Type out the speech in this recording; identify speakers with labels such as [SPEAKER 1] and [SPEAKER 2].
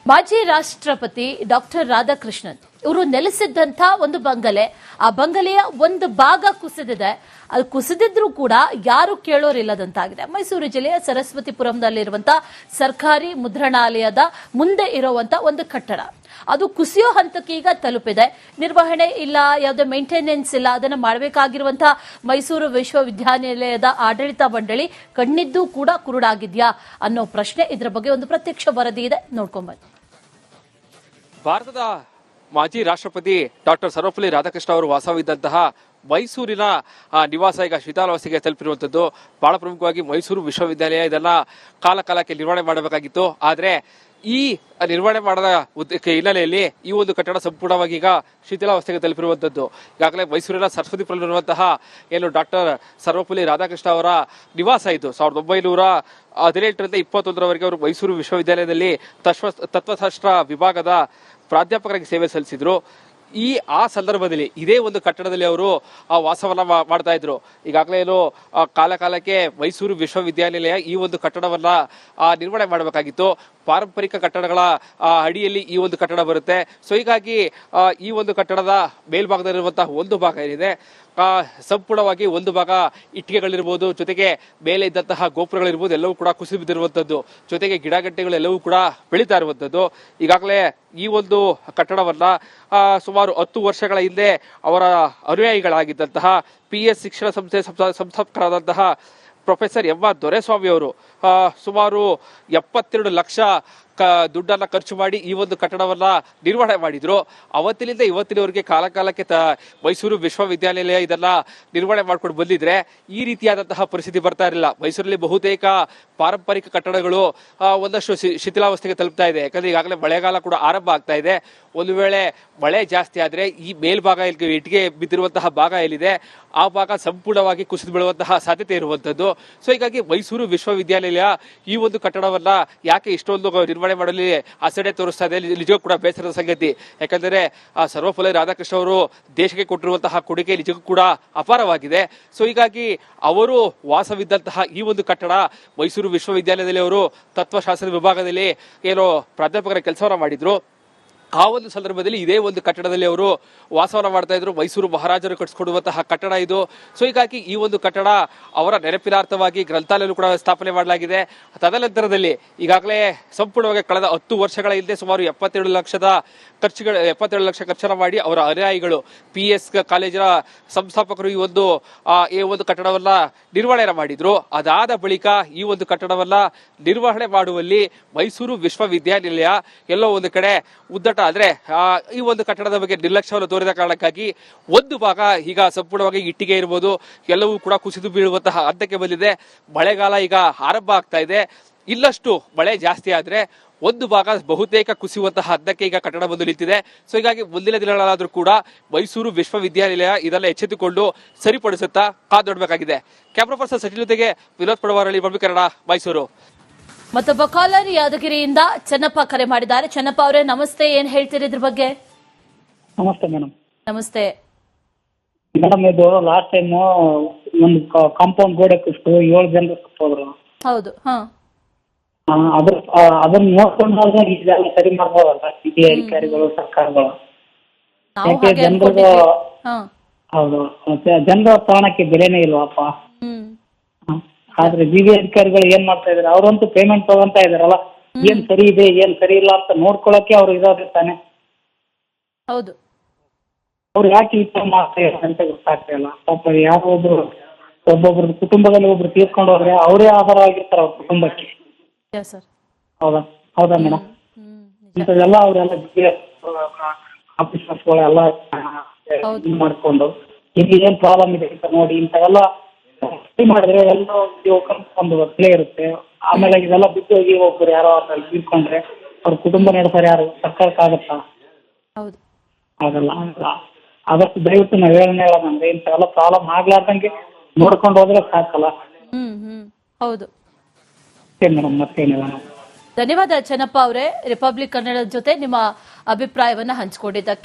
[SPEAKER 1] ಮಾಜಿ ರಾಷ್ಟ್ರಪತಿ ಡಾಕ್ಟರ್ ರಾಧಾಕೃಷ್ಣನ್ ಇವರು ನೆಲೆಸಿದ್ದಂಥ ಒಂದು ಬಂಗಲೆ, ಆ ಬಂಗಲೆಯ ಒಂದು ಭಾಗ ಕುಸಿದಿದೆ. ಅಲ್ಲಿ ಕುಸಿದಿದ್ರೂ ಕೂಡ ಯಾರು ಕೇಳೋರಿಲ್ಲದಂತಾಗಿದೆ. ಮೈಸೂರು ಜಿಲ್ಲೆಯ ಸರಸ್ವತಿಪುರಂನಲ್ಲಿರುವಂತಹ ಸರ್ಕಾರಿ ಮುದ್ರಣಾಲಯದ ಮುಂದೆ ಇರುವಂತ ಒಂದು ಕಟ್ಟಡ ಅದು ಕುಸಿಯೋ ಹಂತಕ್ಕೆ ಈಗ ತಲುಪಿದೆ. ನಿರ್ವಹಣೆ ಇಲ್ಲ, ಯಾವುದೇ ಮೇಂಟೆನೆನ್ಸ್ ಇಲ್ಲ. ಅದನ್ನು ಮಾಡಬೇಕಾಗಿರುವಂತಹ ಮೈಸೂರು ವಿಶ್ವವಿದ್ಯಾನಿಲಯದ ಆಡಳಿತ ಮಂಡಳಿ ಕಣ್ಣಿದ್ದು ಕೂಡ ಕುರುಡಾಗಿದ್ಯಾ ಅನ್ನೋ ಪ್ರಶ್ನೆ. ಇದರ ಬಗ್ಗೆ ಒಂದು ಪ್ರತ್ಯಕ್ಷ ವರದಿ ಇದೆ, ನೋಡ್ಕೊಂಡ್ಬನ್ನಿ.
[SPEAKER 2] ಭಾರತದ ಮಾಜಿ ರಾಷ್ಟ್ರಪತಿ ಡಾಕ್ಟರ್ ಸರ್ವಪಲ್ಲಿ ರಾಧಾಕೃಷ್ಣ ಅವರು ವಾಸವಿದ್ದಂತಹ ಮೈಸೂರಿನ ನಿವಾಸ ಈಗ ಶಿಥಿಲಾವಸ್ಥೆಗೆ ತಲುಪಿರುವಂತದ್ದು. ಬಹಳ ಪ್ರಮುಖವಾಗಿ ಮೈಸೂರು ವಿಶ್ವವಿದ್ಯಾಲಯ ಇದನ್ನ ಕಾಲಕ್ಕೆ ನಿರ್ವಹಣೆ ಮಾಡಬೇಕಾಗಿತ್ತು. ಆದ್ರೆ ಈ ನಿರ್ವಹಣೆ ಮಾಡದ ಹಿನ್ನೆಲೆಯಲ್ಲಿ ಈ ಒಂದು ಕಟ್ಟಡ ಸಂಪೂರ್ಣವಾಗಿ ಈಗ ಶಿಥಿಲಾವಸ್ಥೆಗೆ ತಲುಪಿರುವಂತದ್ದು. ಈಗಾಗಲೇ ಮೈಸೂರಿನ ಸರಸ್ವತಿಪುರದಲ್ಲಿರುವಂತಹ ಏನು ಡಾಕ್ಟರ್ ಸರ್ವಪಲ್ಲಿ ರಾಧಾಕೃಷ್ಣ ಅವರ ನಿವಾಸ ಇದು 1918ರಿಂದ 21ರವರೆಗೆ ಅವರು ಮೈಸೂರು ವಿಶ್ವವಿದ್ಯಾಲಯದಲ್ಲಿ ತತ್ವಶಾಸ್ತ್ರ ವಿಭಾಗದ ಪ್ರಾಧ್ಯಾಪಕರಾಗಿ ಸೇವೆ ಸಲ್ಲಿಸಿದ್ರು. ಆ ಸಂದರ್ಭದಲ್ಲಿ ಇದೇ ಒಂದು ಕಟ್ಟಡದಲ್ಲಿ ಅವರು ವಾಸವನ್ನ ಮಾಡ್ತಾ ಇದ್ರು. ಈಗಾಗಲೇ ಏನು ಕಾಲಕ್ಕೆ ಮೈಸೂರು ವಿಶ್ವವಿದ್ಯಾನಿಲಯ ಈ ಒಂದು ಕಟ್ಟಡವನ್ನ ನಿರ್ವಹಣೆ ಮಾಡಬೇಕಾಗಿತ್ತು. ಪಾರಂಪರಿಕ ಕಟ್ಟಡಗಳ ಅಡಿಯಲ್ಲಿ ಈ ಒಂದು ಕಟ್ಟಡ ಬರುತ್ತೆ. ಸೊ ಹೀಗಾಗಿ ಈ ಒಂದು ಕಟ್ಟಡದ ಮೇಲ್ಭಾಗದಲ್ಲಿರುವಂತಹ ಒಂದು ಭಾಗ ಏನಿದೆ ಸಂಪೂರ್ಣವಾಗಿ ಒಂದು ಭಾಗ ಇಟ್ಟಿಗೆಗಳಿರ್ಬೋದು, ಜೊತೆಗೆ ಮೇಲೆ ಇದ್ದಂತಹ ಗೋಪುರಗಳಿರ್ಬೋದು, ಎಲ್ಲವೂ ಕೂಡ ಕುಸಿದು ಬಿದ್ದಿರುವಂತದ್ದು. ಜೊತೆಗೆ ಗಿಡಗಂಟೆಗಳೆಲ್ಲವೂ ಕೂಡ ಬೆಳೀತಾ ಇರುವಂತದ್ದು. ಈಗಾಗಲೇ ಈ ಒಂದು ಕಟ್ಟಡವನ್ನ ಸುಮಾರು 10 ವರ್ಷಗಳ ಹಿಂದೆ ಅವರ ಅನುಯಾಯಿಗಳಾಗಿದ್ದಂತಹ PS ಶಿಕ್ಷಣ ಸಂಸ್ಥೆ ಸಂಸ್ಥಾಪಕರಾದಂತಹ ಪ್ರೊಫೆಸರ್ ಎಂ ಆರ್ ದೊರೆಸ್ವಾಮಿ ಅವರು ಸುಮಾರು 72 ಲಕ್ಷ ದುಡ್ಡನ್ನ ಖರ್ಚು ಮಾಡಿ ಈ ಒಂದು ಕಟ್ಟಡವನ್ನ ನಿರ್ವಹಣೆ ಮಾಡಿದ್ರು. ಅವತ್ತಿನಿಂದ ಇವತ್ತಿನವರೆಗೆ ಕಾಲಕ್ಕೆ ಮೈಸೂರು ವಿಶ್ವವಿದ್ಯಾನಿಲಯ ಇದನ್ನ ನಿರ್ವಹಣೆ ಮಾಡ್ಕೊಂಡು ಬಂದಿದ್ರೆ ಈ ರೀತಿಯಾದಂತಹ ಪರಿಸ್ಥಿತಿ ಬರ್ತಾ ಇರಲಿಲ್ಲ. ಮೈಸೂರಲ್ಲಿ ಬಹುತೇಕ ಪಾರಂಪರಿಕ ಕಟ್ಟಡಗಳು ಒಂದಷ್ಟು ಶಿಥಿಲಾವಸ್ಥೆಗೆ ತಲುಪ್ತಾ ಇದೆ. ಯಾಕಂದ್ರೆ ಈಗಾಗಲೇ ಮಳೆಗಾಲ ಕೂಡ ಆರಂಭ ಆಗ್ತಾ ಇದೆ. ಒಂದು ವೇಳೆ ಮಳೆ ಜಾಸ್ತಿ ಆದ್ರೆ ಈ ಮೇಲ್ಭಾಗ ಇಟ್ಟಿಗೆ ಬಿದ್ದಿರುವಂತಹ ಭಾಗ ಏನಿದೆ ಆ ಭಾಗ ಸಂಪೂರ್ಣವಾಗಿ ಕುಸಿದು ಬೀಳುವಂತಹ ಸಾಧ್ಯತೆ ಇರುವಂತದ್ದು. ಸೊ ಹೀಗಾಗಿ ಮೈಸೂರು ವಿಶ್ವವಿದ್ಯಾನಿಲಯ ಈ ಒಂದು ಕಟ್ಟಡವನ್ನ ಯಾಕೆ ಇಷ್ಟೊಂದು ನಿರ್ವಹಣೆ ಮಾಡಲಿ ಅಸಡೆ ತೋರಿಸ್ತಾ ಇದೆ, ನಿಜಕ್ಕೂ ಕೂಡ ಬೇಸರದ ಸಂಗತಿ. ಯಾಕಂದ್ರೆ ಸರ್ವಪಲ್ಲಿ ರಾಧಾಕೃಷ್ಣ ಅವರು ದೇಶಕ್ಕೆ ಕೊಟ್ಟಿರುವಂತಹ ಕೊಡುಗೆ ನಿಜಕ್ಕೂ ಕೂಡ ಅಪಾರವಾಗಿದೆ. ಸೊ ಹೀಗಾಗಿ ಅವರು ವಾಸವಿದ್ದಂತಹ ಈ ಒಂದು ಕಟ್ಟಡ ಮೈಸೂರು ವಿಶ್ವವಿದ್ಯಾಲಯದಲ್ಲಿ ಅವರು ತತ್ವಶಾಸ್ತ್ರದ ವಿಭಾಗದಲ್ಲಿ ಏನೋ ಪ್ರಾಧ್ಯಾಪಕರ ಕೆಲಸವನ್ನ ಮಾಡಿದ್ರು. ಆ ಒಂದು ಸಂದರ್ಭದಲ್ಲಿ ಇದೇ ಒಂದು ಕಟ್ಟಡದಲ್ಲಿ ಅವರು ವಾಸವನ್ನ ಮಾಡ್ತಾ ಇದ್ರು. ಮೈಸೂರು ಮಹಾರಾಜರು ಕಟ್ಟಿಸಿಕೊಡುವಂತಹ ಕಟ್ಟಡ ಇದು. ಸೊ ಹೀಗಾಗಿ ಈ ಒಂದು ಕಟ್ಟಡ ಅವರ ನೆನಪಿನಾರ್ಥವಾಗಿ ಗ್ರಂಥಾಲಯ ಕೂಡ ಸ್ಥಾಪನೆ ಮಾಡಲಾಗಿದೆ. ತದನಂತರದಲ್ಲಿ ಈಗಾಗಲೇ ಸಂಪೂರ್ಣವಾಗಿ ಕಳೆದ 10 ವರ್ಷಗಳ ಹಿಂದೆ ಸುಮಾರು 72 ಲಕ್ಷ ಖರ್ಚನ್ನ ಮಾಡಿ ಅವರ ಅನುಯಾಯಿಗಳು PS ಕಾಲೇಜಿನ ಸಂಸ್ಥಾಪಕರು ಈ ಒಂದು ಕಟ್ಟಡವನ್ನ ನಿರ್ವಹಣೆ ಮಾಡಿದ್ರು. ಅದಾದ ಬಳಿಕ ಈ ಒಂದು ಕಟ್ಟಡವನ್ನ ನಿರ್ವಹಣೆ ಮಾಡುವಲ್ಲಿ ಮೈಸೂರು ವಿಶ್ವವಿದ್ಯಾನಿಲಯ ಎಲ್ಲೋ ಒಂದು ಕಡೆ ಉದ್ದಟ ಆದ್ರೆ ಈ ಒಂದು ಕಟ್ಟಡದ ಬಗ್ಗೆ ನಿರ್ಲಕ್ಷ್ಯವನ್ನು ತೋರಿದ ಕಾರಣಕ್ಕಾಗಿ ಒಂದು ಭಾಗ ಈಗ ಸಂಪೂರ್ಣವಾಗಿ ಇಟ್ಟಿಗೆ ಇರಬಹುದು ಎಲ್ಲವೂ ಕೂಡ ಕುಸಿದು ಬೀಳುವಂತಹ ಹಂತಕ್ಕೆ ಬಂದಿದೆ. ಮಳೆಗಾಲ ಈಗ ಆರಂಭ ಆಗ್ತಾ ಇದೆ. ಇನ್ನಷ್ಟು ಮಳೆ ಜಾಸ್ತಿ ಆದ್ರೆ ಒಂದು ಭಾಗ ಬಹುತೇಕ ಕುಸಿಯುವಂತಹ ಹಂತಕ್ಕೆ ಈಗ ಕಟ್ಟಡ ಬಂದು ನಿಂತಿದೆ. ಸೊ ಹೀಗಾಗಿ ಮುಂದಿನ ದಿನಗಳಾದ್ರೂ ಕೂಡ ಮೈಸೂರು ವಿಶ್ವವಿದ್ಯಾನಿಲಯ ಇದೆಲ್ಲ ಎಚ್ಚೆತ್ತುಕೊಂಡು ಸರಿಪಡಿಸುತ್ತಾ ಕಾದೊಡ್ಬೇಕಾಗಿದೆ. ಕ್ಯಾಮ್ರಾ ಪರ್ಸನ್ ಸಚಿನ್ ಜೊತೆಗೆ ವಿನೋದ್ ಪಡವಾರಳ್ಳಿ, ಮಮ್ಮಿ ಕನ್ನಡ, ಮೈಸೂರು.
[SPEAKER 1] ಮತ್ತೊಬ್ಬ ಕಾಲರ್ ಯಾದಗಿರಿಯಿಂದ ಚೆನ್ನಪ್ಪ ಕರೆ ಮಾಡಿದ್ದಾರೆ. ಚೆನ್ನಪ್ಪ ಅವರೇ ನಮಸ್ತೆ, ಏನ್ ಹೇಳ್ತೀರಿ ಇದ್ರ ಬಗ್ಗೆ?
[SPEAKER 3] ನಮಸ್ತೆ ಮೇಡಮ್.
[SPEAKER 1] ನಮಸ್ತೆ
[SPEAKER 3] ಮೇಡಮ್, ಇದು ಲಾಸ್ಟ್ ಟೈಮ್ ಒಂದು ಕಾಂಪೌಂಡ್ ಗೋಡೆ ಕುಸಿತು 7 ಜನರು ಸತ್ತೋದ್ರು.
[SPEAKER 1] ಹೌದು.
[SPEAKER 3] ಅದನ್ನ ನೋಡ್ಕೊಂಡಾಗ ಇದೆಲ್ಲ ಸರಿ ಮಾಡ್ಬೋದಲ್ಲ ಹಿರಿಯ ಅಧಿಕಾರಿಗಳು, ಸರ್ಕಾರಗಳು? ಯಾಕೆ ಜನರಿಗೆ ಹೌದು ಜನರ ಪ್ರಾಣಕ್ಕೆ ಬೆಲೆನೇ ಇಲ್ವಾಪ. ಆದ್ರೆ BB ಅಧಿಕಾರಿಗಳು ಏನ್ ಮಾಡ್ತಾ ಇದಾರೆ, ಅವ್ರಂತೂ ಪೇಮೆಂಟ್ ತಗೊಂತಾ ಇದಾರಲ್ಲ, ಏನ್ ಸರಿ ಇದೆ ಏನ್ ಸರಿ ಇಲ್ಲ ಅಂತ ನೋಡ್ಕೊಳಕ್ಕೆ ಅವ್ರು ಇರೋದೇ ತಾನೆ.
[SPEAKER 1] ಹೌದು.
[SPEAKER 3] ಅವ್ರು ಯಾಕೆ ಈ ತರ ಮಾಡ್ತಾ ಇದ್ದಾರೆ ಅಂತ ಗೊತ್ತಾಗ್ತಾ ಇಲ್ಲ. ಪಾಪ ಯಾರೋ ಒಬ್ಬೊಬ್ರ ಕುಟುಂಬದಲ್ಲಿ ಒಬ್ರು ತೀರ್ಕೊಂಡು ಹೋದ್ರೆ ಅವರೇ ಆಧಾರವಾಗಿರ್ತಾರ ಅವ್ರ ಕುಟುಂಬಕ್ಕೆ. ಹೌದಾ ಮೇಡಮ್? ಇಂಥದೆಲ್ಲ ಅವರೆಲ್ಲ ಆಫೀಸರ್ಸ್ಗಳೆಲ್ಲ ಮಾಡ್ಕೊಂಡು ಇಲ್ಲಿ ಏನ್ ಪ್ರಾಬ್ಲಮ್ ಇದೆ ಅಂತ ನೋಡಿ ಇಂಥವೆಲ್ಲ ಮಾಡಿದ್ರೆ ಎಲ್ಲ ಒಂದು ಪ್ಲೇ ಇರುತ್ತೆ. ಆಮೇಲೆ ಇದೆಲ್ಲ ಬಿದ್ದು ಹೋಗಿ ಒಬ್ರು ಯಾರೋ ಅದ್ರಲ್ಲಿ ತೀರ್ಕೊಂಡ್ರೆ ಅವ್ರ ಕುಟುಂಬ ನಡೆಸೋರು ಯಾರು? ಸರ್ಕಾರಕ್ಕಾಗತ್ತಾ? ಆಗಲ್ಲ. ಆದಷ್ಟು ದಯವಿಟ್ಟು ನಾವು ಹೇಳೋದಂದ್ರೆ ಇಂಥವೆಲ್ಲ ಪ್ರಾಬ್ಲಮ್ ಆಗ್ಲಾರ್ದಂಗೆ ನೋಡ್ಕೊಂಡು ಹೋದ್ರೆ ಸಾಕಲ್ಲ.
[SPEAKER 1] ಹೌದು
[SPEAKER 3] ಮೇಡಮ್, ಮತ್ತೇನಿಲ್ಲ.
[SPEAKER 1] ಧನ್ಯವಾದ ಚೆನ್ನಪ್ಪ ಅವರೇ, ರಿಪಬ್ಲಿಕ್ ಕನ್ನಡದ ಜೊತೆ ನಿಮ್ಮ ಅಭಿಪ್ರಾಯವನ್ನ ಹಂಚಿಕೊಂಡಿದ್ದಕ್ಕೆ.